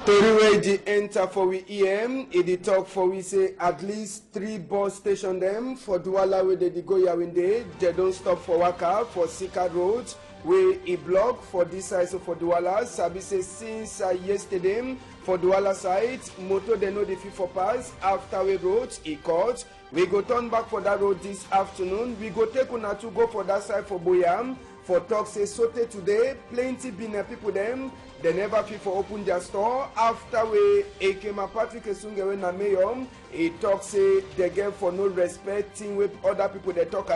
Tori wey dey enter for we EM, e dey talk for we say at least 3 bus station dem for Douala wey dey go Yawunde. They don't stop for Waka for Sika Road wey e block for this side so for Douala. Sabi say since yesterday for Douala side, motor they know the fit for pass after we road e cut. We go turn back for that road this afternoon. We go take una to go for that side for Boyam. For talk say Sote today, plenty been people them. They never fit for open their store. After we Ekema Patrick Esungewe na mayor, he talk say they get for no respecting with other people they talk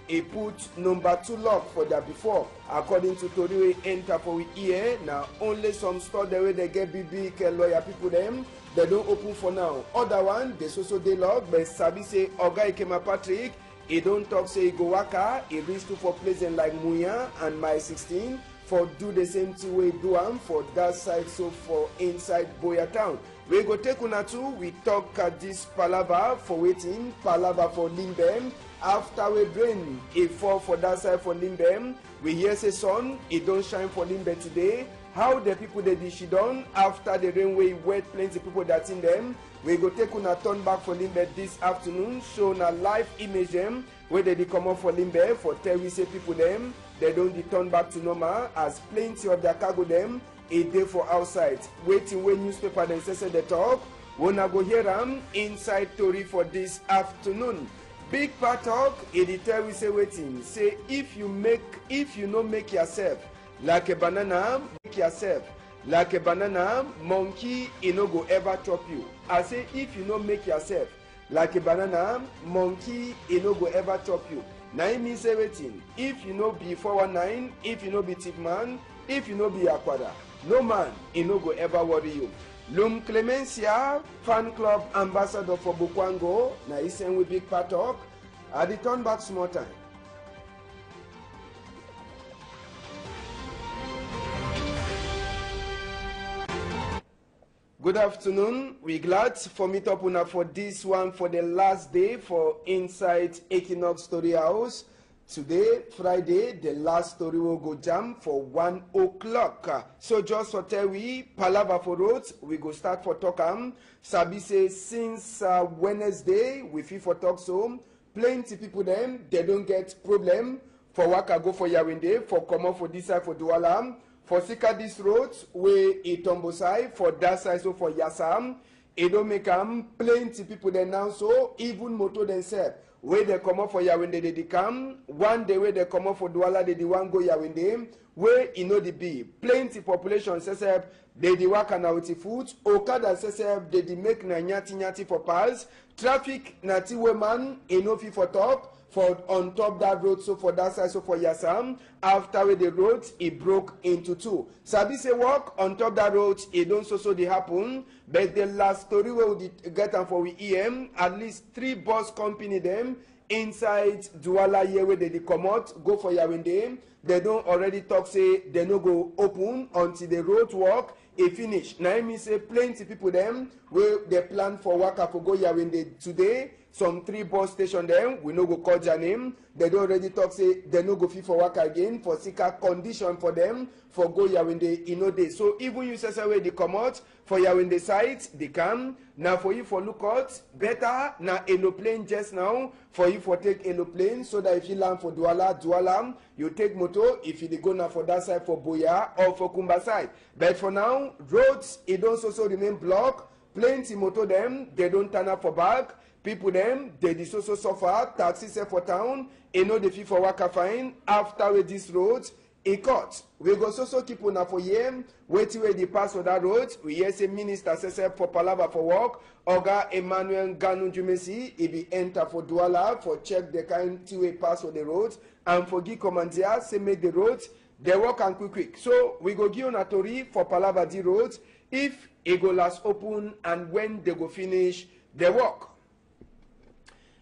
he put number 2 lock for that before. According to Tori we enter for we here, now only some store the way they get big lawyer people them. They don't open for now. Other one, they so they lock, but Sabi say Oga Ekema Patrick, he don't talk say he go Waka, he reach to for places like Muya and My 16 for do the same thing we do for that side, so for inside Boya town. We go take una to, we talk at this palava for waiting, palava for Limbem. After we bring a fall for that side for Limbem, we hear say sun, it don't shine for Limbem today. How the people they dish done after the rainway wet plenty people that's in them. We go take una turn back for Limbe this afternoon, show na live image them where they come up for Limbe for tell we say people them they don't return back to normal as plenty of their cargo them a day for outside waiting when newspaper then say they talk. Wanna go hear them inside Tori for this afternoon. Big part talk it tell we say waiting say if you no make yourself like a banana, make yourself like a banana, monkey, it no go ever chop you. I say if you no make yourself like a banana, monkey, it no go ever chop you. Now it means everything. If you no be 419, if you no be tip man, if you no be aquada, no man, it no go ever worry you. Lum Clemencia, fan club ambassador for Bukwango, now he send with big part talk. I return back small time. Good afternoon. We're glad for meet up una for this one for the last day for Inside Equinox Story House. Today, Friday, the last story will go jam for 1 o'clock. So just for tell we, Palava for roads, we go start for talk. Sabi say since Wednesday, we feel for talk so. Plenty people them, they don't get problem. For Waka go for Yawunde, for come up for this side for Douala. For Sika this road, where it Tombosai, for that side, so for Yassam, it don't make plenty people there now, so even motor themselves, where they come up for Yawunde, they come, one day where they come up for Douala, they want go Yawunde, where you know the be, plenty population, says they work on out food, Okada says they make na nyati for pass, traffic nati woman, enough for top, for on top that road, so for that side, so for Yassam, after the road, it broke into 2. Sabi say walk on top that road, it don't so they happen, but the last story we will get them for we EM, at least 3 bus company them, inside Douala here where they come out, go for Yawunde, they don't already talk say they no go open until the road work, it finish. Now I mean say plenty people them, where they plan for Waka for go Yawunde today, some 3 bus station them, we no go call their name. They don't already talk say they no go fit for work again for Sika condition for them for go Yawunde in no day. So even you say where they come out for Yawunde site, they come. Now for you for look out, better na aeroplane just now for you for take aeroplane so that if you land for Douala, you take motor if you go now for that side for Boya or for Kumba side. But for now, roads it don't also remain blocked. Plenty motor them, they don't turn up for back. People them, they just also suffer, taxis for town, and know the fee for Waka fine. After with this road, a cut. We go also keep on for year, waiting where they pass on that road. We hear say minister says for Palava for work, Oga Emmanuel Ganu Jumesi, he be enter for Douala for check the kind two-way pass on the road, and for give commandia, say make the roads, they work and quick. So we go give on a Tori for Palava the roads, if it go last open and when they go finish the work.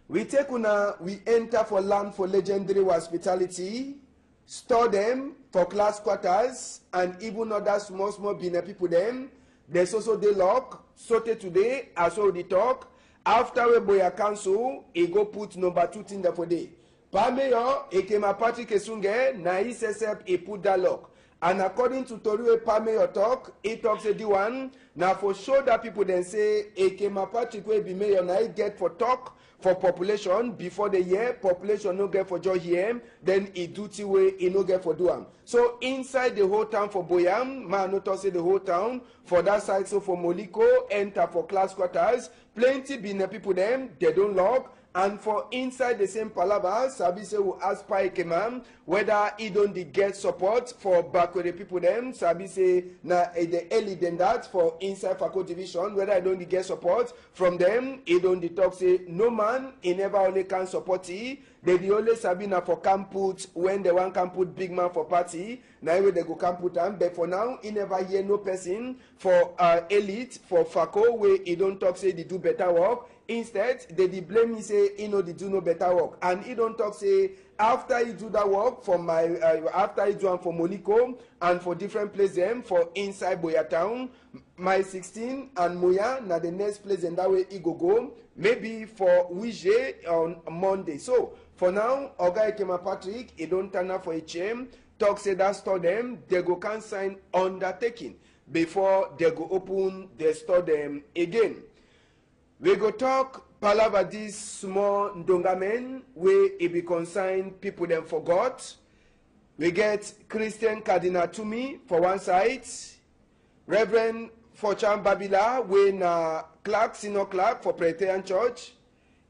We take una, we enter for land for legendary hospitality, store them for class quarters, and even other small bina people them. There's also the lock, Sote today, as well the talk. After we Boya Council, he go put number 2 thing there for day. Pameyo, Ekema Patrick Esunge, na he says he put that lock. And according to Toriwe Pame talk, he talks a D1. Now for sure that people then say, Ekema Patrick will be mayor, now he get for talk for population before the year, population no get for joy here, then he duty way, he no get for do. So inside the whole town for Boyam, man not say the whole town, for that side, so for Moliko, enter for class quarters, plenty been the people them, they don't lock. And for inside the same palava, Sabi say will ask Paikemam whether he don't get support for backward people them. Sabi say na the early than that for inside faculty division, whether I don't get support from them. He don't talk say no man, he never only can support he. They the only Sabi na for camp put when the one can put big man for party. Now they go camp put them. But for now, he never hear no person for elite for faco where he don't talk say they do better work. Instead, they blame me say he know they do no better work, and he don't talk say after he do that work for my after he do am for Moliko and for different places them for inside Boya town, my 16 and Moya na the next place and that way he go maybe for Wije on Monday. So for now, Oga Ekema Patrick he don't turn up for a chain. Talk say that store them they go can sign undertaking before they go open the store them again. We go talk palava this small ndongamen where it be consigned people them forgot. We get Christian Cardinal Tumi for one side, Reverend Forchan Babila we na clerk, senior clerk for Presbyterian Church,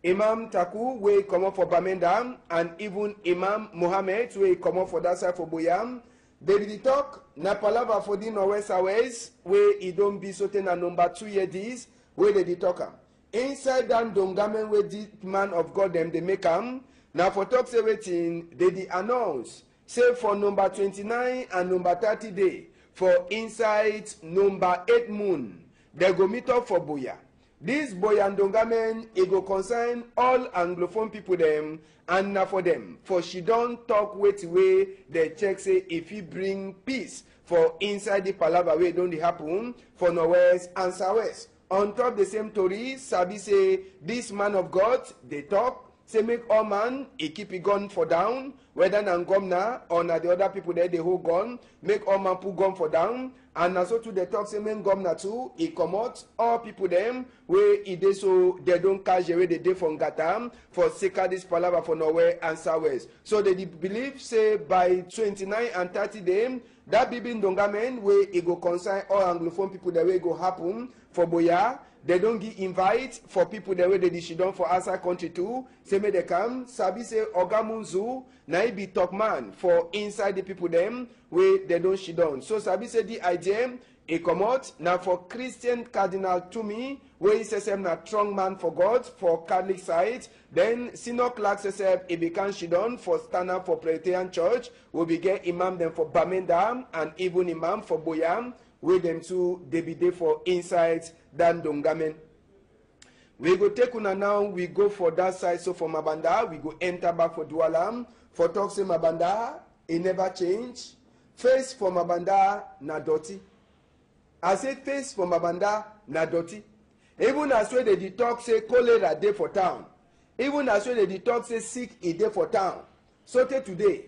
Imam Taku we come up for Bamenda, and even Imam Mohammed we come up for that side for Boyam. David talk na palava for the Northwest Airways where it don't be certain a number 2 years where they talk. Inside that dongamen where the man of God them they make them. Now for talk everything they announce say for number 29 and number 30 day for inside number 8 moon they go meet up for Boya. This Boya and dongamen it go concern all Anglophone people them and now for them for she don't talk wait way they check say if he bring peace for inside the palava way don't happen for Northwest and Southwest. On top the same story, Sabi say, this man of God, they talk, say make all man, he keep it gun for down, whether na gomna or na the other people there, they hold gun, make all man put gun for down, and also to the talk, say make gomna too, he come out, all people them, where he dey so, they don't catch away the day from Gatam, for sake this palava for Norway and Southwest. So they believe, say, by 29 and 30 days, that Bibi Ndongamen, where it go concern all Anglophone people, the way it go happen, for Boya, they don't give invite for people the way they should done for outside country too. Say may they come. Sabi say Ogamunzu na he be top man for inside the people them where they don't she done. So Sabi say the idea he come out now for Christian Cardinal Tumi where he says him na strong man for God for Catholic side. Then Senior Clerk says he become she done for stand up for Presbyterian Church. We be get imam them for Bamenda and even imam for Boyam. With them too, they be there for inside that dongamen. We go take una now, we go for that side, so for Mabanda, we go enter back for Dualam. For talk say Mabanda, it never change. Face for Mabanda, na doti. I say face for Mabanda, na doti. Even as well they talk say cholera day for town. Even as well they talk say sick a day for town. So today,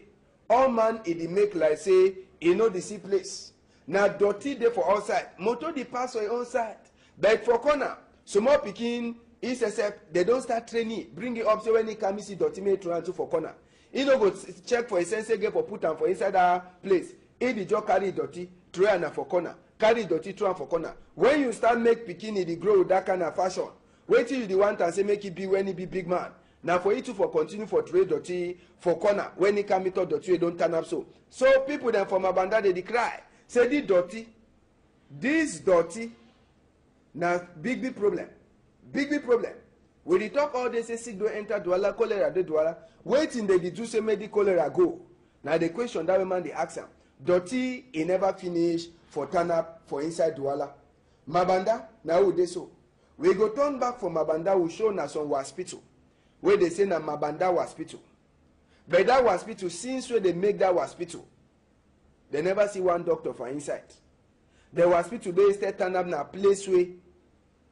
all man it make like say, you know the see place. Na dirty dey for outside motor dey pass for outside but for corner small pikin except they don't start training bring it up so when he come see dirty make throw am for corner he no go check for a sensor get for put am for inside that place he dey just carry dirty throw am for corner carry dirty throw am for corner when you start make pikin e dey grow with that kind of fashion wetin you dey want am say make e be when e be big man na for you to for continue for trade dirty for corner when he come meet up dirty wey don turn up so people dem for Mabanda dey cry. Say this dirty, na big problem. Big problem. When you talk all this, say sick don't enter Douala, cholera de Douala. Waiting they do say make the cholera go. Now the question that man they ask him, dirty he never finish for turn up for inside Douala. Mabanda, now they so. We go turn back from Mabanda, we show na some hospital. Where they say na Mabanda hospital. But that hospital, since where they make that hospital, they never see one doctor for inside. The hospital they instead turn up na place where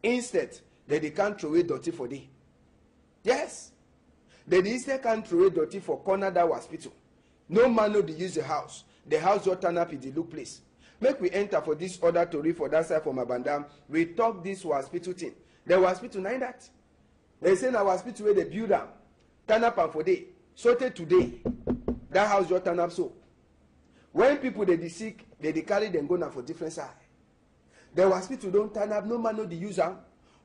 instead they can't throw away dirty for day. Yes. They instead can't throw away dirty for corner that hospital. No man know they use the house. the house just turn up in the look place. Make we enter for this other tori for that side for Mabanda. We talk this hospital thing. The hospital nine that. They say na hospital where they build am. Turn up and for day. So today, that house just turn up so. When people they sick, they carry them go now for different side. The hospital don't turn up, no man know the user.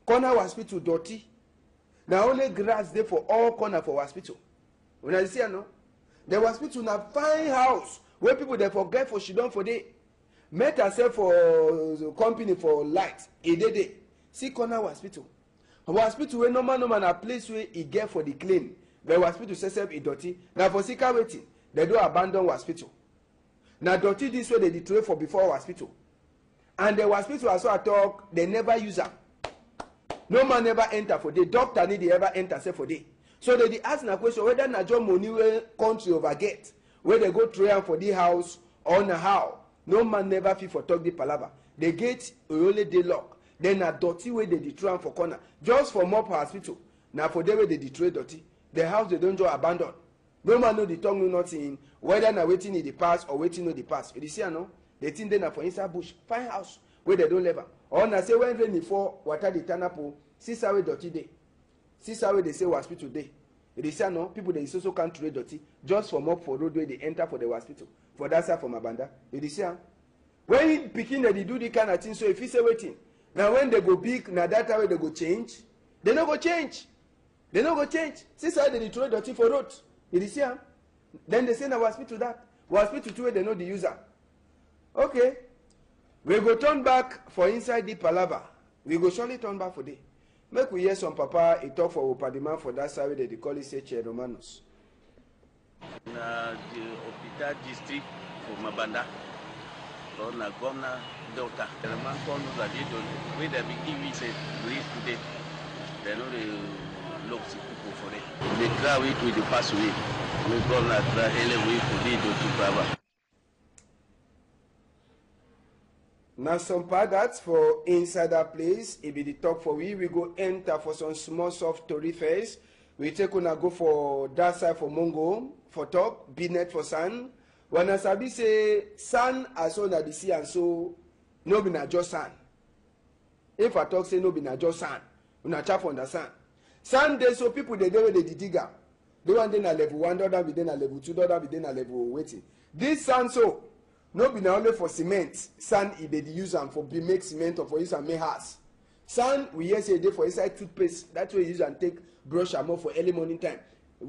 Corner hospital dirty. Now only grass there for all corner for hospital. When I see no, the hospital na fine house where people they forget for she done for day. Met herself for company for light. A day. See corner hospital. Hospital where no man a place where he get for the clean. The hospital says it dirty. Now for sick waiting, they do abandon hospital. Now dirty this way they detroit for before hospital. And the hospital also I talk, they never use am. No man never enter for day. Doctor need they ever enter say for day. So they ask na question whether na job money where country over get, where they go try am for the house or na how. No man never fit for talk the palava. The gate only dey lock. Then na dirty way they detroit am for corner. Just for mob hospital. Now for them where they detroit dirty. The house they don't just abandon. No man know the tongue know nothing. Whether na waiting in the past or waiting in the past. You see no? They think they na for inside bush. Fine house where they don't live. Or na say when rain fall, water they turn up. See how dirty day. See how they say hospital day. You see no? People they also can't trade dirty just for mob for road where they enter for the hospital. For that side for Mabanda. You see when he picking they do the kind of thing. So if he say waiting. Now when they go big, now that way they go change. They no go change. They no go change. See how they throw dirty for road. You see then they say na hospital that. Hospital too where they know the user. Okay. We go turn back for inside the palava. We go surely turn back for day. Make we hear some papa he talk for Opadiman for that side where they call it Seche Romanos. Na the hospital district for Mabanda. Or na governor doctor. The man called us that they don't where they begin we say release today. They know they look sick people for it. They try it with the pass away. We governor try hele way for they to private. Now some part that's for inside that place. It be the talk for we go enter for some small soft story first. We take on go for that side for Mongo for talk, Binet for sun. When I sabi say sun as on the sea and so no be na just sun. If I talk say no be na just sun, una chap on the sun. Sun day so people they do the digger. They want then a level 1, other be then a level 2, other be then a level waiting. This sun so no be na only for cement. Sand if they use am for be make cement or for use am make house. Sand we hear say dey for inside toothpaste. That way use and take brush am up for early morning time.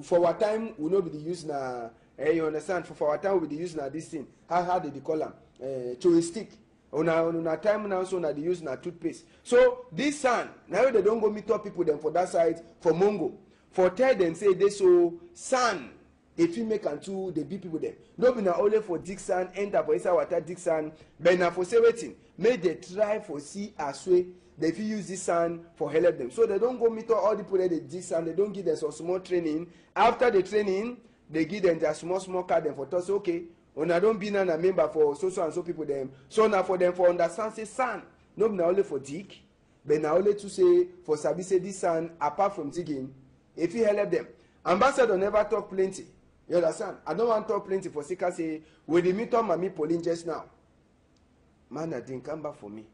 For our time we no be the use na you understand. For our time we be the use na this thing. How they call am? Chewy stick. Una time now so na the use na toothpaste. So this sand now they don't go meet up people them for that side for Mongo. For tell them say they so sand. If you make and two, they beat people them. No be na only for Dixon, enter for inside water Dixon, but na for say waiting. May they try for see as way they fit use this sand for help them. So they don't go meet all the people that they Dixon, they don't give them some small training. After the training, they give them just small card them for toss okay. Una don't be na member for so and so people them. So now for them for understand say sand. No be na only for dig, but na only to say for sabi say this sand apart from digging, if you help them. Ambassador never talk plenty. You understand? I don't want to talk plenty for Sika say, will they meet on Mami Pauline just now? Man, I didn't come back for me.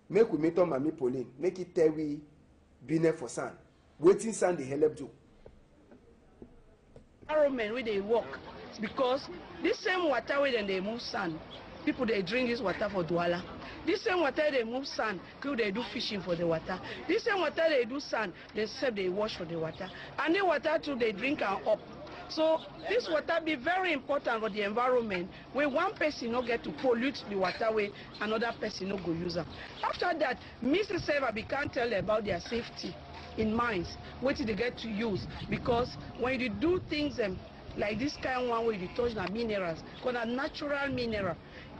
Make we meet on Mami Pauline. Make it tell we be there for sand. Waiting sand they help do. Environment where they walk because this same water where they move sand, people they drink this water for Douala. This same water they move sand, people they do fishing for the water. This same water they do sand, they say they wash for the water. And the water too they drink and up. So this water be very important for the environment where one person no get to pollute the water way another person no go use them. After that, Mr. Seva we can't tell about their safety in mines, what they get to use because when you do things like this kind one where you touch the minerals, because a natural mineral,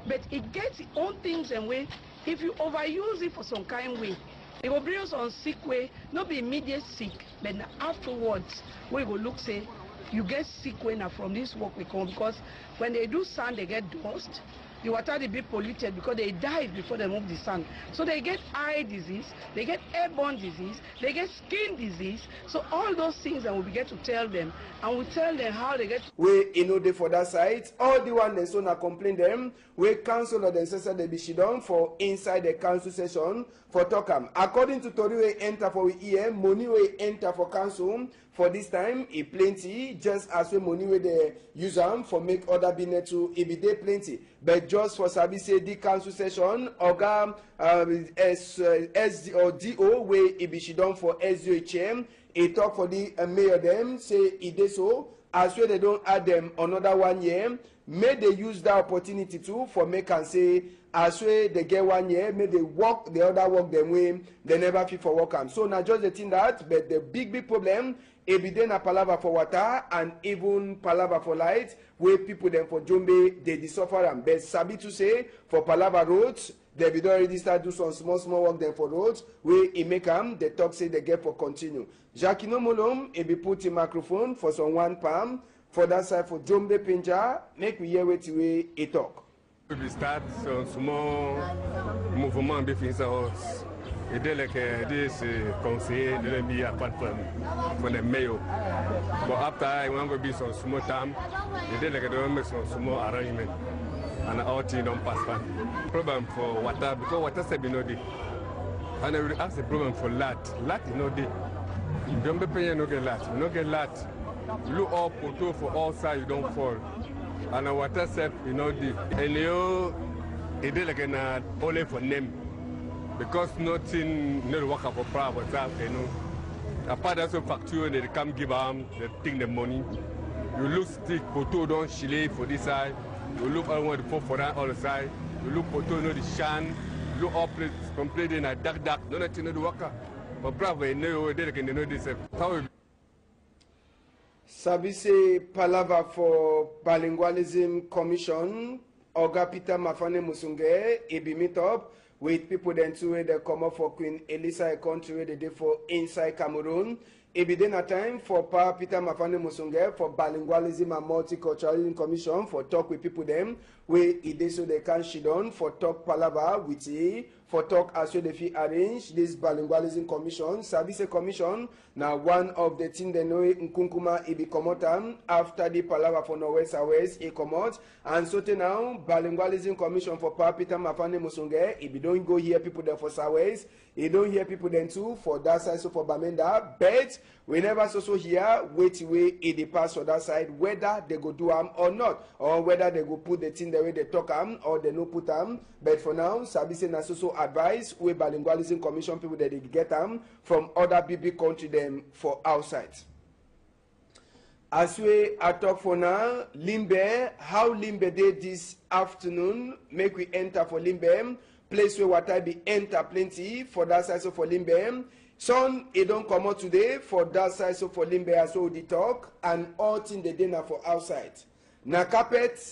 but it gets its own things and way if you overuse it for some kind way. It will bring us on sick way, not be immediate sick, but afterwards we will look say you get sick when from this work we come because when they do sand they get dust the water they be polluted because they died before they move the sand. So they get eye disease, they get airborne disease, they get skin disease. So all those things, and we begin to tell them, and we tell them how they get. We dey for that side. All the one they so na complain them. We council of the session they be shidon for inside the council session for Tokam. According to Tori we enter for we ear, money we enter for council for this time e plenty. Just as we money we they use them for make other business to e be dey plenty. But just for sabi say the council session, Oga SD or DO we e be shidon for SDOHM. E talk for the mayor them say e dey so. As well they don't add them another 1 year, may they use that opportunity too for make and say as well they get 1 year, may they work the other work them way, they never fit for work am. So now just the thing that, but the big problem, it be then a palava for water and even palava for light, where people them for Jombe they suffer am. But sabi to say for palava roads, they be already start do some small work them for roads where it make them the talk say they get for continue. Jacquino Molom it be put in microphone for some 1 palm for that side for Jombe Pinja make we hear what way it talk. We start some small movement between us. Et dès que conseiller de l'ennemi à pas for the mayor. But after I want to be some small time, et dès que make some small arrangement. And all things don't pass by. Problem for water because water said be no day. And I will ask the problem for lat. Lat is no day. You don't be paying no get lat. You don't get lat. You look all photo for all sides, you don't fall. And the water said you know day. And you it did like an only for name. Because nothing no work up for private stuff, you know. Apart from facture they come give them, they take the money. You look stick photo don't chile for this side. You look all for that all the side. You look for no the shan. You look all place completely in a dark. No nothing no the worker. But bravo, no they can know this. How Sabi say palava for Bilingualism Commission. Oga Peter Mafane Musunge e be meet up with people then too where they come up for Queen Elisa a country where they did for inside Cameroon. It be then a time for Pa Peter Mafane Musunge for Bilingualism and Multiculturalism Commission for talk with people them where it is so they can shit on for talk palava with it for talk as well if you arrange this Bilingualism Commission. Service Commission now one of the things they know Nkunkuma it be come after the palava for Norwest West it come out and so now Bilingualism Commission for Pa Peter Mafane Musunge it be don't go hear people there for Southwest. You don't hear people then too for that side, so for Bamenda, but we never so hear wait in the pass for that side, whether they go do them or not, or whether they go put the thing the way they talk them or they no put them. But for now, Sabise na so advice with Bilingualism Commission people that they get them from other big country them for outside. As we are talk for now, Limbe, how Limbe did this afternoon, make we enter for Limbe. Place where water be enter plenty for that side so for Limbe. Sun it don't come out today for that side so for Limbe as well the talk and all thing the dinner for outside. Na carpet,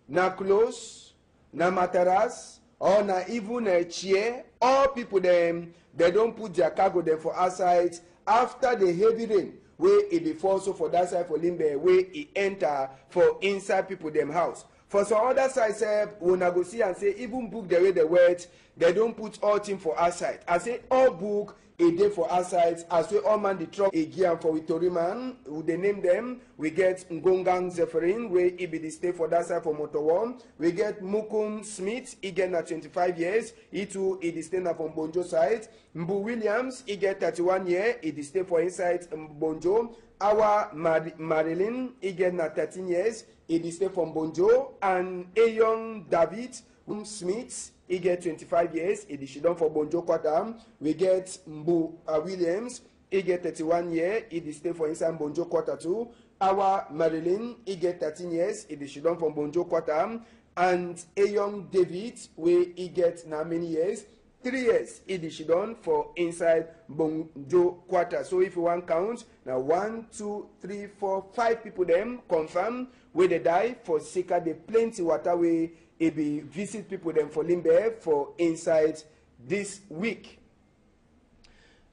na clothes, na mattress, or na even a chair. All people them they don't put their cargo there for outside after the heavy rain where it be fall so for that side for Limbe where it enter for inside people them house. For some other sides, we go see and say, even book the way they wet, they don't put all thing for outside. I say, all book a day for outside, as we all man the truck a gear for Vitori man, who they name them. We get Ngongang Zephyrin, where he be the stay for that side for Motor One. We get Mukum Smith, he get na 25 years, he too, he the stay na from Bonjo side. Mbu Williams, he get 31 years, he the stay for inside Bonjo. Our Marilyn, he get na 13 years, he stay from Bonjo, and a young David Smith, he get 25 years, he is done for Bonjo Quarter. We get Mbu Williams, he get 31 years, he stay for inside Bonjo Quarter too. Our Marilyn, he get 13 years, he is done from Bonjo Quarter, and a young David, where he get now many years. 3 years it is done for inside Bonjo Quarter. So if you want count, now 1, 2, 3, 4, 5 people them confirm where they die for Sika the plenty water way it be visit people them for Limbe for inside this week.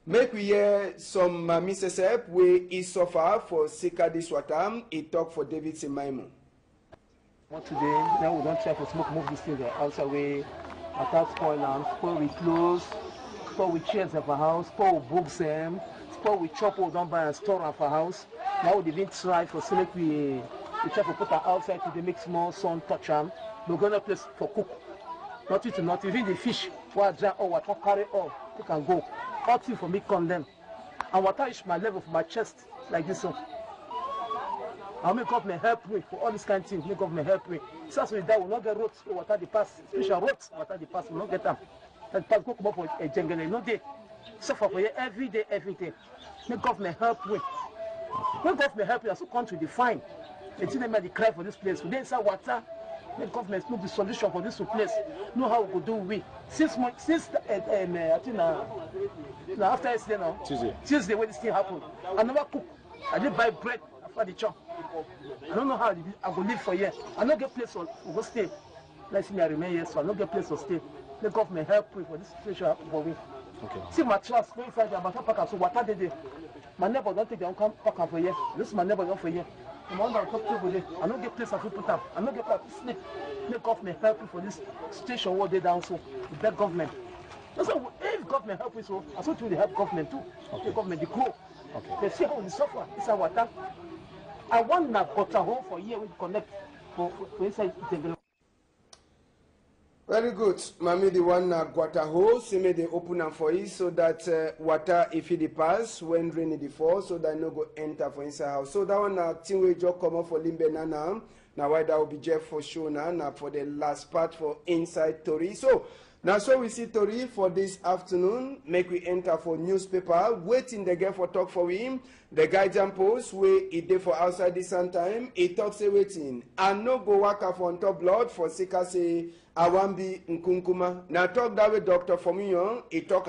Make we hear some Mrs. where he suffer for Sika this water. He talk for David Simaimo. What today? Now we don't try to smoke move this thing there outside way. At that point now, before we close, before we chairs of our house, before we books them, before we chop we don't buy and store of our house. Now we didn't try for select we try to put our outside to make small sun touch them. We're gonna place for cook. Not it not even the fish. What dry or what carry all, you can go. All thing for me condemn. And water is my level for my chest like this one. I'll make government help me for all this kind of things. Make government help me. So as we die, we'll not get roads for water the pass. Special roads, water the pass, we'll not get them. And pass go come up for a jungle, no day. Suffer for you every day, every day. Make government help me. Make government help me, I also come to define. They didn't make the cry for this place. We didn't say water. Make government know the solution for this place. Know how we could do we. Since I think after yesterday now. Tuesday when this thing happened. I never cook. I didn't buy bread after the chop. I don't know how I will live for years. I don't get place to go stay. Let's see, I remain here, so I don't get place to stay. The government help me for this situation for me. Okay. See my trust, when Friday, I'm about to pack, so what are they do? My neighbor don't take their own pack for years. This is my neighbor don't for years. I don't get place to put up. I don't get place to sleep. The government help me for this station what they down so the bad government. So if government help me so, I thought you will help government too. Okay. The government, the grow. Okay. They see how we suffer. It's our water. I want to go to home for a year we connect for inside the. Very good. Mami, the one Guataho, see me they open up for you so that water if it pass when rainy the fall so that no go enter for inside house. So that one thing we just come up for Limbe Nana. Now why that will be Jeff for sure now for the last part for inside Tori. So now so we see Tori for this afternoon. Make we enter for newspaper. Waiting the girl for talk for him. The guy jump post where he did for outside this time. He talk say waiting. And no go work up on top blood for Sika say Awambi Nkunkuma. Now talk that way Dr. Fomiyon. He talk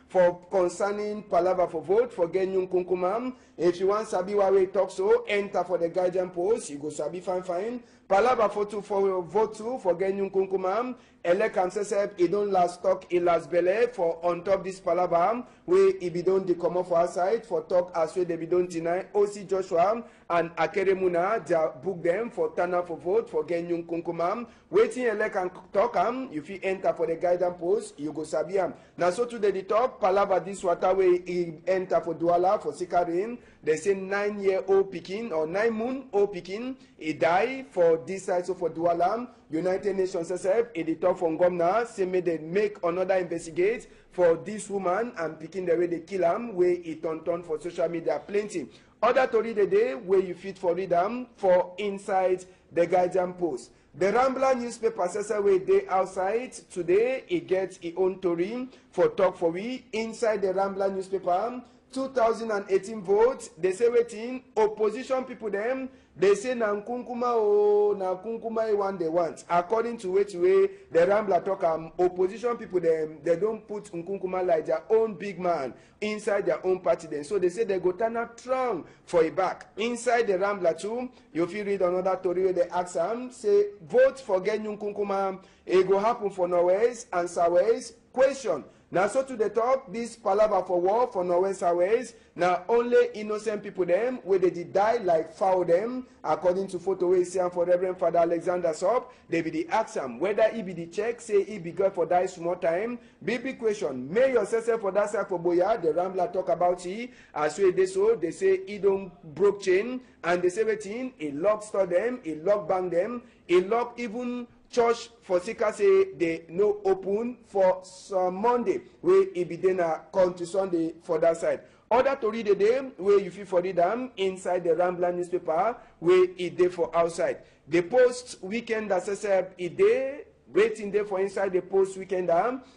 for concerning Palava for vote for Genyu Nkunkuma. If you want Sabi Wawe talk so, enter for the guardian post. You go Sabi fine. Palava for two for vote two for Genyu Nkunkuma. Elect and Sesep, he don't last talk, he last belay for on top this Palava, where he be don't come off our side for talk as well they be don't deny. OC Joshua and Akere Muna, they book them for turn up for vote for Genyu Nkunkuma. Waiting elect and talk if you enter for the guidance post, you go Sabiam. Now so today the talk, Palava this water way he enter for Douala for Sikarin. They say 9-year-old Pekin or 9-month-old Pekin, he die for this side so for Douala. United Nations said in the talk from Gomna, say may they make another investigate for this woman and picking the way they kill him, where it turn for social media plenty. Other story the day where you fit for read them for inside the Guardian Post. The Rambler newspaper says where they outside today, it gets its own story for talk for we inside the Rambler newspaper. 2018 votes, they say waiting, opposition people them, they say na Nkunkuma one they want. According to way the Rambler talk opposition people them, they don't put Nkunkuma like their own big man inside their own party then. So they say they go turn up strong for a back. Inside the Rambler too, if you read another story where they ask them, say vote for Genyu Nkunkuma, it go happen for Norway's and Southway's question. Now, so to the top, this Palava for war for Norway Southways. Now, only innocent people them, where they did die like foul them, according to photo we see for Reverend Father Alexander Sop, they be the ask him whether he be the check, say he be good for die small time. Big question. May yourself for that side for Boya, the Rambler talk about he, as they say he don't broke chain, and they say waiting, he lock store them, he lock bang them, he lock even church for Sika say they no open for some Monday where it be then come to Sunday for that side. Other to read the day where you feel for read them inside the Rambler newspaper where it day for outside. The post weekend that says it day waiting there for inside the post weekend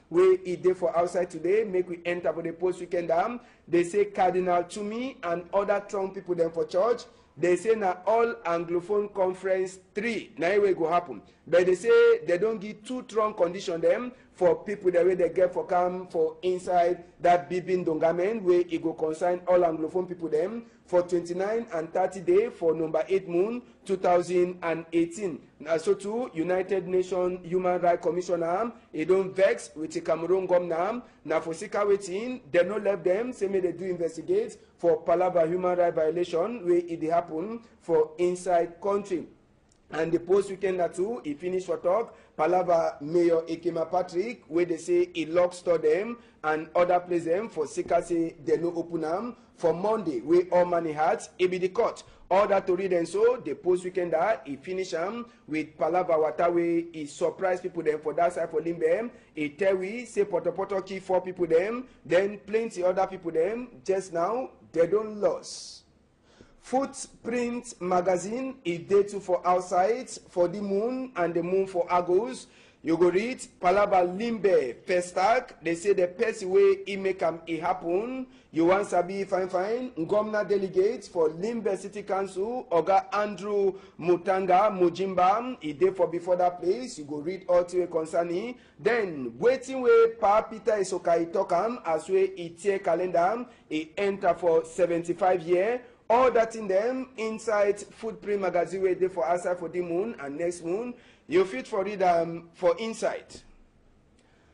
where it day for outside today. Make we enter for the post weekend They say Cardinal Toomey and other Trump people them for church. They say now all Anglophone conference 3 now it go happen. But they say they don't give too strong condition them for people the way they get for come for inside that Bibin Dongamen where it go concern all Anglophone people them for 29 and 30 days for number 8 moon 2018. Now so too United Nations Human Rights Commissioner it don't vex with the Cameroon government. Now for Sika waiting, they no left them, say may they do investigate for Palava human rights violation where it happen for inside country. And the post weekend too, he finished for talk. Palava Mayor Ekema Patrick, where they say he lock store them and other place them for Sika say they no open them for Monday, where all money had, it be the court. All that to read and so the post weekend he finish with Palava Wata where he surprise people them for that side for Limbe. He tell we say Poto key 4 people them, then plenty other people them. Just now they don't lose. Footprint magazine is day 2 for outside for the moon and the moon for Argos. You go read Palaba Limbe Pestac. They say the best way it make it happen. You want Sabi fine. Ngomna delegates for Limbe City Council. Oga Andrew Mutanga Mujimba. He day for before that place. You go read all the way concerning. Then waiting way Pa Peter Isokai Tokam as way it take calendar. He enter for 75 years. All that in them inside Footprint magazine where they for outside for the moon and next moon. You fit for read for insight.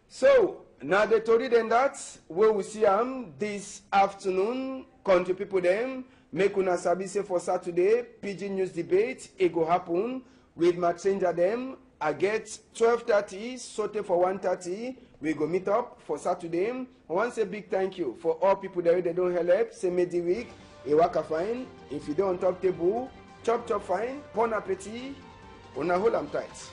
So now the to read and that we will see this afternoon. Country people them make una sabi say for Saturday Pidgin News debate it go happen with my stranger them. I get 12:30 sote for 1:30. We go meet up for Saturday. I want to say big thank you for all people there they don't help. Say midi week. E waka fine. If you don't talk table, chop fine. Bon appetit. Una hold am tight.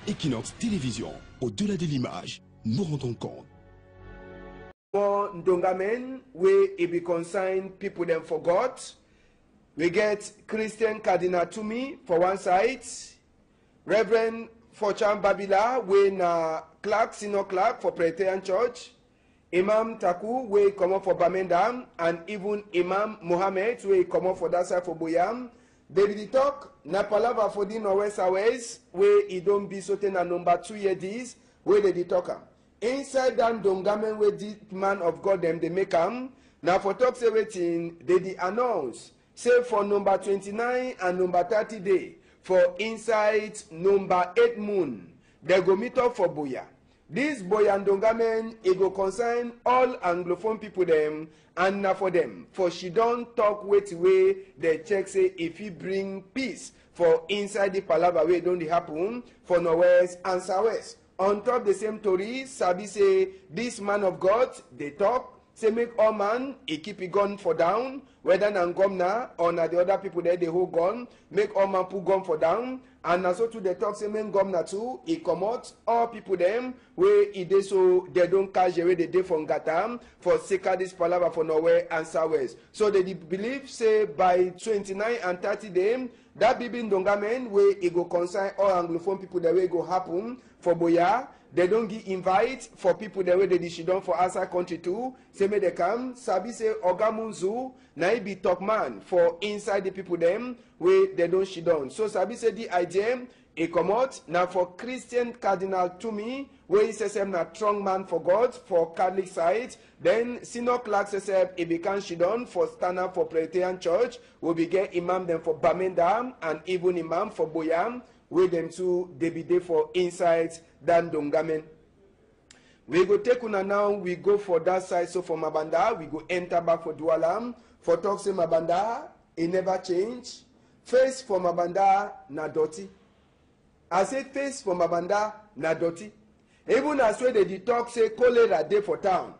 Equinox Télévision, au-delà de l'image, nous rendons compte. Ndongamen, where it be consigned people them forgot. We get Christian Cardinal Tumi for one side, Reverend Forchan Babila, we na clerk, senior clerk for Presbyterian Church, Imam Taku, we come up for Bamenda, and even Imam Mohammed, we come up for that side for Boyam. David talk na palava for the Northwest Airways where it don't be certain na number 2 year this where they talk inside that Dongamen where the man of God them they make now for talk say waiting they announce say for number 29 and number 30 day for inside number 8 moon they go meet up for Boya. This Boya and Dongamen it go concern all Anglophone people them and na for them for she don't talk wait way they check say if he bring peace for inside the palava way don't happen for Northwest and Southwest. On top the same story Sabi say this man of God they talk say make all man he keep it gun for down whether na Ngomna or na the other people there they hold gun make all man put gun for down and na so too they talk say make Ngomna too he come out all people them where he dey so they don't catch the way they dey from Gatam for sake this palava for Norway and Southwest. So they believe say by 29 and 30 them that Bibi Ndongamen where it go concern all Anglophone people the way it go happen for Boya. They don't give invite for people the way they should done for outside country too. Say may they come. Sabi say Ogamunzu na he be top man for inside the people them where they don't should done. So Sabi say the idea he come out now for Christian Cardinal Tumi where he says him na strong man for God for Catholic side. Then senior clerk says he become shidon for stand up for Presbyterian Church. We be get imam them for Bamenda and even imam for Boyam. Where them two they be there for inside than Dongamen. We go take una now, we go for that side. So for Mabanda, we go enter back for Dualam. For talk say Mabanda, it never change. Face for Mabanda na doti. I say face for Mabanda na doti. Even as well they talk say cholera day for town.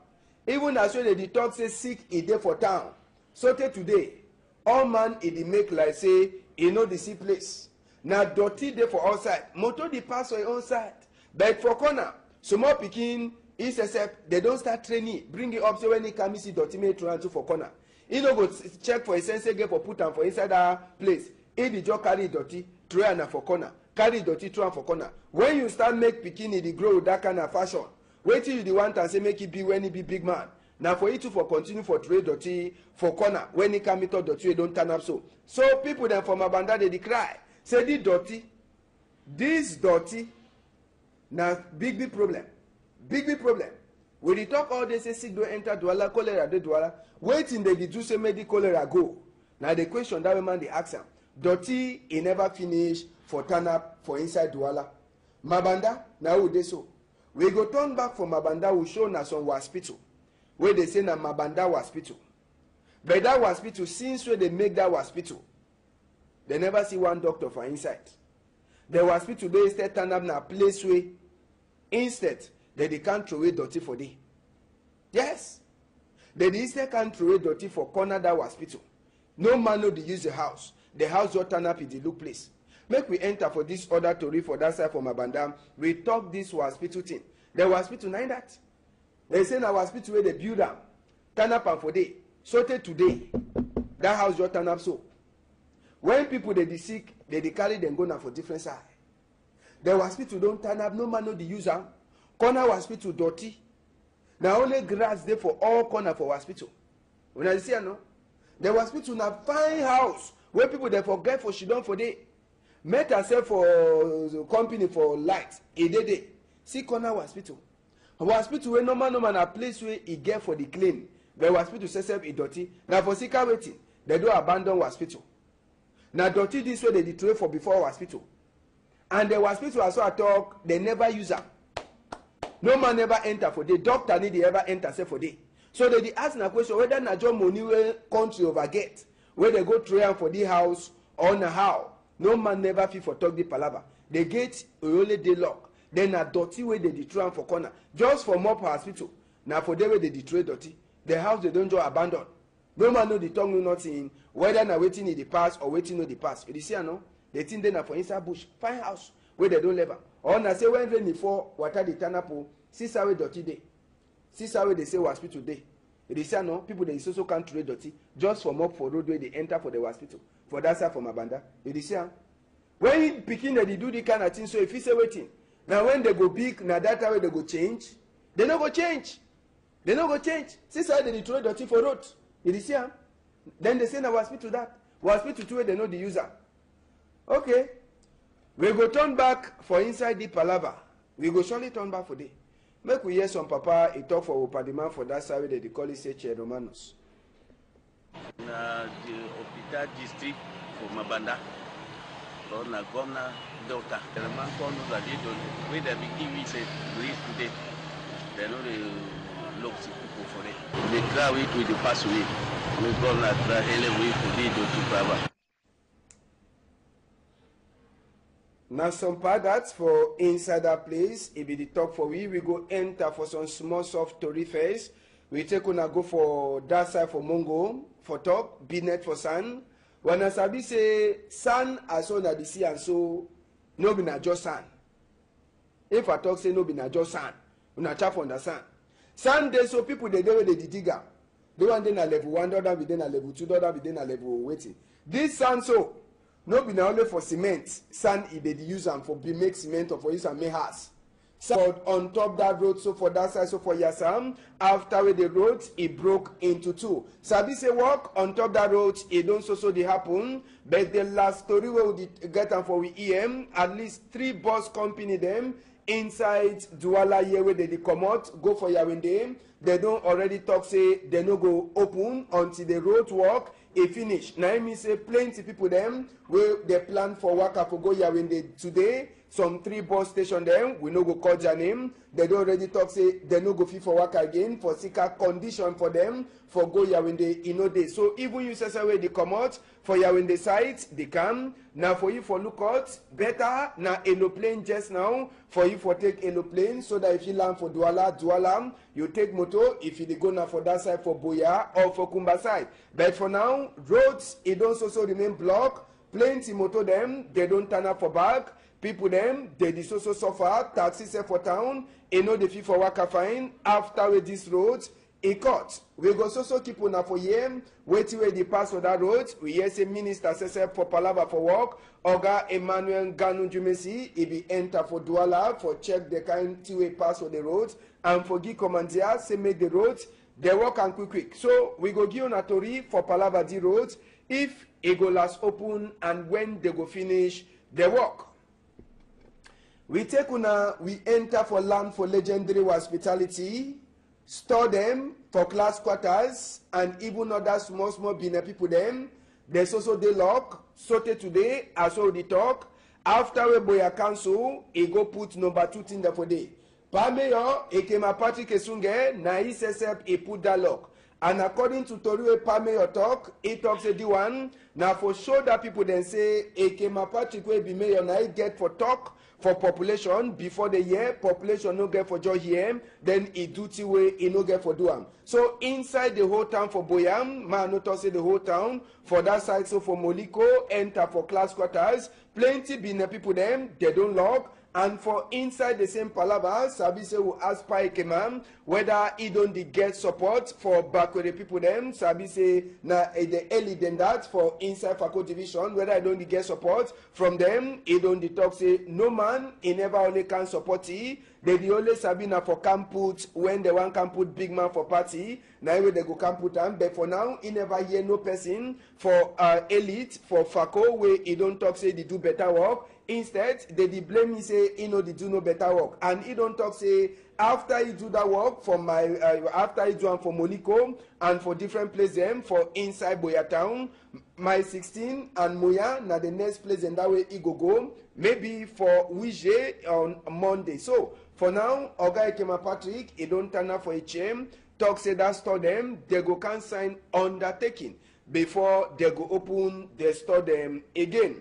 Even as well they talk say sick a day for town. So today, all man it make like say you know the see place. Na dirty day for outside. Motor the pass for your own side. But for corner, some more picking is except they don't start training. Bring it up so when he come see dirty may try to for corner. He no go check for a sensor get for put am for inside that place. He the just carry dirty, try na for corner. Carry dirty, try for corner. When you start make picking it grow with that kind of fashion. Wait till you the one and say make it be when he be big man. Now for you to for continue for trade dirty for corner. When he come meet up dirty, don't turn up so. So people then from Abanda they cry. Say this dirty, na big problem. big problem. We dey talk all day say sick don enter Douala, cholera dey Douala. Wetin dey do say make the cholera go? Na the question that woman dey ask am. Dirty e never finish for turn up for inside Douala. Mabanda na who dey so. We go turn back for Mabanda, we show na some hospital wey dey say na Mabanda hospital. But that hospital, since wey dey make that hospital, they never see one doctor for inside. The hospital dey instead turn up na place wey instead they can't throw away dirty for day. Yes, they instead can't throw away dirty for corner that hospital. No man know they use the house. The house just turn up in the look place. Make we enter for this other story for that side from Mabanda. We talk this hospital thing. The hospital nine that. They say na hospital where they build am, turn up and for day. So today, that house just turn up so. When people they dey sick, they carry them go now for different side. The hospital don't turn up, no man know the use am. Corner hospital dirty. Now only grass there for all corner for hospital. When I see no, the hospital na fine house where people they forget for she don't for day. Met herself for company for light. E dey. See corner hospital. Hospital where no man a place where e get for the clean. The hospital say self e dirty. Now for sick waiting, they do abandon hospital. Now dirty this way they throw for before hospital. And the hospital as I talk, they never use am. No man never enter for day. Doctor need ever enter say for day. So they ask a question whether na just money where country over get, where they go try am for the house or na how. No man never fit for talk the palava. The gate only dey lock. Then na dirty way they throw am for corner. Just for mop hospital. Now for them way they throw dirty. The house they don't just abandon. No man know the tongue know nothing. Whether na waiting in the past or waiting no the past. You see no? They think they na for inside bush. Fine house where they don't live. Or na say when rain fall, water dey turn up. See how dirty day. See how they say hospital day. You see no? People they also can't trade dirty just for mop for road where they enter for the hospital. For that side from Mabanda. You see when picking they do the kind of thing. So if you say waiting, now when they go big, now that way they go change. They no go change. They no go change. See how they throw dirty for road. You see then they say na hospital that. Hospital too they know the user. Okay. We go turn back for inside the palava. We go surely turn back for day. Make we hear some papa he talk for Opadiman for that side they call it say Romanos. Na the Opita district for Mabanda. So na governor doctor. The man called us that they don't where they begin we say release today. They know they look sick people for it. They try it with the pass away. We governor try anyway for they do to cover. Now some part that's for inside that place. It be the talk for we go enter for some small soft story face. We take on go for that side for Mongo for talk, Binet for sun. When I sabi say sun as on the sea and so no be na just sun. If I talk say no be na just sun, una chap understand. Sun day so people they do the digger. They one day na level 1, the other be then na level 2, the other be then na level waiting. This sun so no be na only for cement. Sand e dey use am for be make cement or for use am make house. So on top that road, so for that side, so for Yasam, after with the road, it broke into two. Sabi say walk on top that road, it don't so dey happen. But the last story where we get am for we EM, at least 3 bus company them inside Douala here where they come out, go for Yawende. They don't already talk say they no go open until the road work. E finish. Now I mean say plenty people them where they plan for waka for go Yawende today. Some 3 bus station them, we no go call their name. They don't already talk say they no go fit for work again for sicker condition for them for go Yawende in no day. So even you say where they come out for Yawende site, they come. Now for you for look out better na aeroplane just now for you for take aeroplane so that if you land for Douala, you take motor if you go now for that side for Boya or for Kumba side. But for now, roads it don't also remain blocked. Plenty motor them, they don't turn up for back. People them, they dis also suffer, taxi say for town, e no dey fit for waka fine, after with this road, e cut. We go so keep on for year, waiting where they pass for that road, we hear say minister say for palava for work, Oga Emmanuel Ganu Jumesi, he be enter for Douala, for check the kind way pass for the road, and for give commandia, say make the road, they work and quick. So, we go give on a tori for palava the road, if e go last open, and when they go finish the work. We take una, we enter for land for legendary hospitality, store them for class quarters, and even other small Benin people them. There's also the lock, sote today, as well the talk. After we boya council, he go put number 2 thing there for day. Pameyo, Ekema Patrick Esunge, na ISSF, he put that lock. And according to Toriwe Pameyo talk, he talks a D1. Now for sure that people then say, Ekema Patrick will be mayor, now he get for talk, for population before the year, population no get for joy here, then he duty way he no get for doam. So inside the whole town for Boyam, man not say the whole town, for that side so for Moliko, enter for class quarters, plenty Benin people them, they don't lock. And for inside the same palava, Sabise will ask Pa Ekema whether he don't get support for backward people them. Sabise na the early than that for inside Fako division, whether I don't get support from them. He don't talk say no man, he never only can support he. They only Sabina for camp put when they want can put big man for party. Now they go camp put them. But for now, he never hear no person for elite for Fako where he don't talk say they do better work. Instead, they blame me say he know they do no better work, and he don't talk say after he do that work for my after he do one for Moliko and for different places them for inside Boya town, my 16 and Moya na the next place and that way he go maybe for Wije on Monday. So for now, Oga Ekema Patrick he don't turn up for a chain. Talk say that store them they go can sign undertaking before they go open the store them again.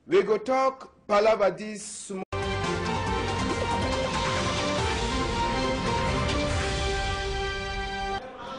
We go talk palava this small.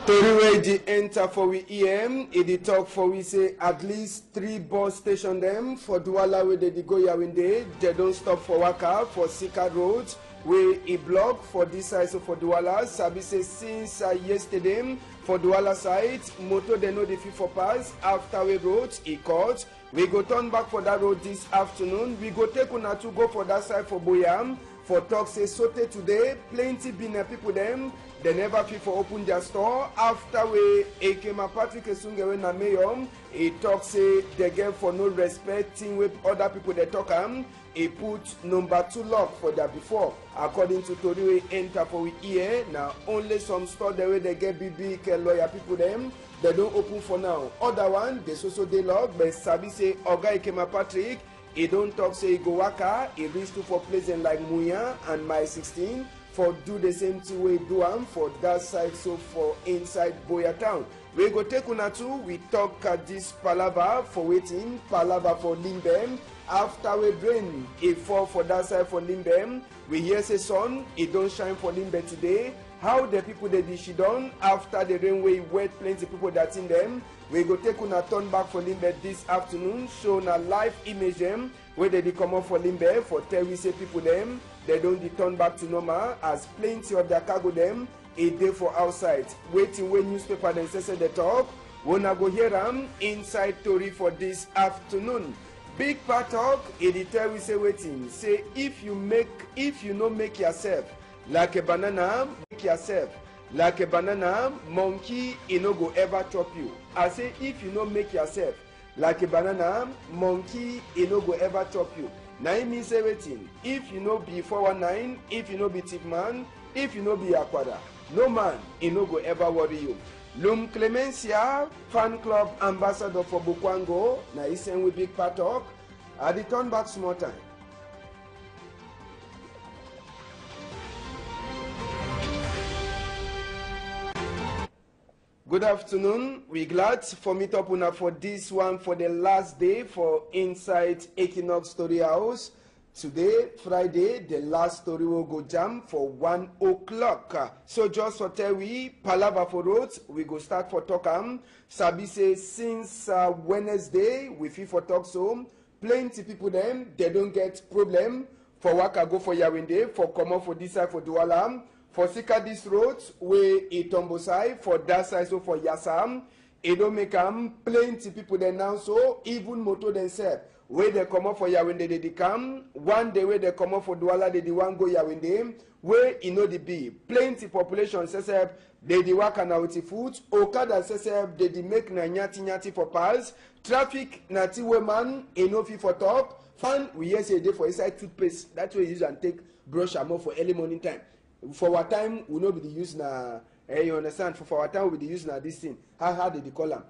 Tori the enter for we EM, it talk for we say at least 3 bus station them for Douala where they go Yawinde. They don't stop for Waka for Sika Road where a block for this side so for Douala. Sabi say since yesterday for Douala side, motor they know the fee for pass after we road he caught. We go turn back for that road this afternoon. We go take una to go for that side for Boyam. For talk say sote today, plenty Benin people them. They never feel for open their store. After we Ekema Patrick Esunge na mayor, he talk say they get for no respecting with other people they talk he put number 2 lock for that before. According to Tori we enter for we here. Now only some store the way they get big lawyer people them. They don't open for now. Other one, they also they lock, but Sabi say Oga Ekema Patrick, he don't talk say he go waka, he reach to for places like Muya and my 16 for do the same thing we do for that side so for inside Boya town. We go take una too, we talk at this palava for waiting, palava for Limbem. After we bring a fall for that side for Limbem, we hear say sun, it don't shine for Limbe today. How the people they did she done after the rainway wet plenty people that's in them. We go take una turn back for Limbe this afternoon, show na live image them where they come up for Limbe for tell we say people them they don't return back to normal as plenty of their cargo them a day for outside waiting when newspaper then say they talk. Wanna go hear them inside Tori for this afternoon. Big part talk it tell we say waiting say if you no make yourself like a banana, make yourself like a banana, monkey it no go ever chop you. I say if you no make yourself like a banana, monkey it no go ever chop you. Now it means everything. If you no be 419, if you no be tip man, if you no be aquada, no man it no go ever worry you. Lum Clemencia, fan club ambassador for Bukwango, na isen with big part talk. I the turn back small time. Good afternoon. We're glad for meet up una for this one for the last day for Inside Equinox Story House. Today, Friday, the last story will go jam for 1 o'clock. So just for tell we, palava for roads, we go start for talk. Sabi say since Wednesday, we feel for talk so. Plenty people them, they don't get problem. For Waka go for Yawinde, for come up for this side for Douala. For Sika this road, where it Tombosai, for that side so for Yassam. It don't make plenty people there now so, even moto themselves. Where they come up for Yawinde, they come. One day where they come up for Douala, they want go Yawinde. wey e no dey be plenty population sesep dey dey waka na with foot okada sesep dey dey make na nyati for pass traffic na ti woman e no fit for talk fan we hear say e dey for inside toothpaste that way we use am take brush am off for early morning time for our time we no be dey use na you understand for our time we be dey use na this thing how dey dey call am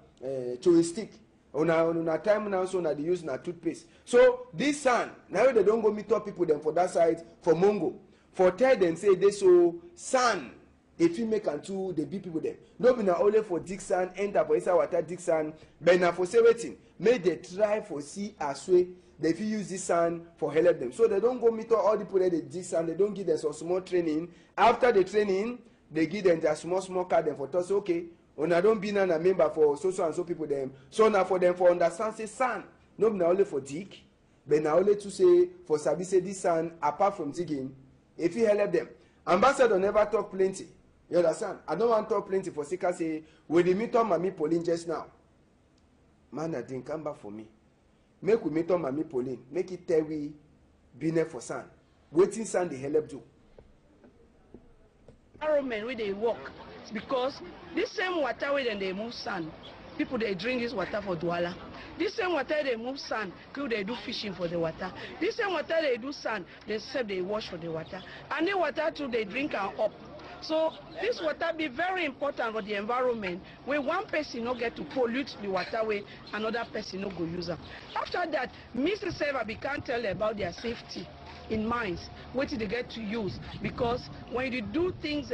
to a stick una time now so na dey use na toothpaste so this sand na wey dey don go meet up people dem for that side for mongo for tell dem say dey so sand dey fit make am too dey beat people dem no be na only for dig sand enter for inside water dig sand but na for say wetin make dey try for see as way dey fit use this sand for help dem so dey don go meet all the people wey dey dig sand dey don give dem some small training after the training dey give dem their small card dem for talk say okay una don be na member for so and so people dem so na for dem for understand say sand no be na only for dig but na only to say for sabi say this sand apart from digging e fit help dem ambassador never talk plenty you understand I don't wan talk plenty for sika say we dey meet up Mami Pauline just now man na dey come back for me make we meet up Mami Pauline make it tell we business for sand wetin sand dey help do. Environment wey dey work because this same water wey dem dey move sand people dey drink this water for Douala. This same water they move sand, people they do fishing for the water. This same water they do sand, they say they wash for the water. And the water too they drink and up. So this water be very important for the environment where one person no get to pollute the water way, another person no go use them. After that, Mrs. Seva can't tell about their safety in mines, what they get to use. Because when you do things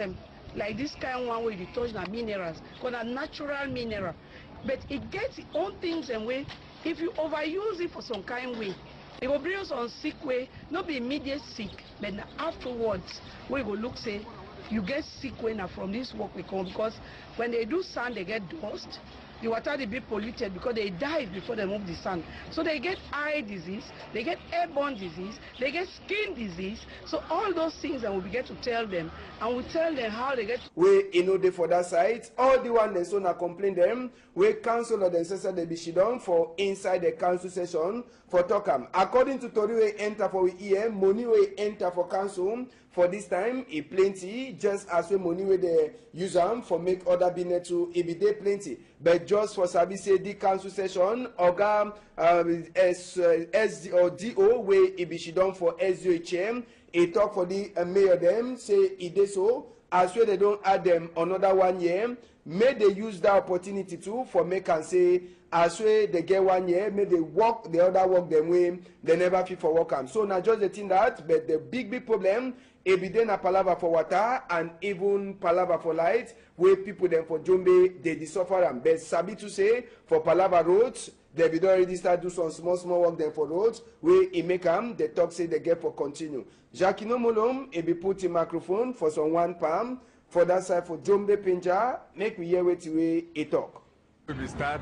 like this kind of one where you touch the minerals, because a natural mineral. But it gets its own things and way. If you overuse it for some kind of way, it will bring us on sick way, not be immediate sick, but afterwards, we go look say, you get sick when from this work we come because when they do sand, they get dust. The water they be polluted because they died before they move the sand. So they get eye disease, they get airborne disease, they get skin disease. So all those things and we get to tell them and we tell them how they get. We know they for that side. All the one they so na complain them. We council of the session they be shidon for inside the council session for Tokam. According to Tori we enter for EM, money we enter for council for this time e plenty just as we money we they use them for make other business to e be dey plenty. But just for sabi say the council session oga SD or DO wey e be shidon for SDOHM e talk for the mayor them say e dey so as well they don't add them another 1 year may they use that opportunity too for make and say as well they get 1 year may they work the other work them way they never fit for work am so now just the thing that but the big problem e be dey na palava for water and even palava for light wey people dem for Jombe dey suffer am but sabi to say for palava roads they be don already start do some small work dem for roads wey e make am dey talk say they get for continue. Jackie Nomolom e be put in microphone for some one palm for that side for Jombe Pinja make we hear wetin wey e talk. We start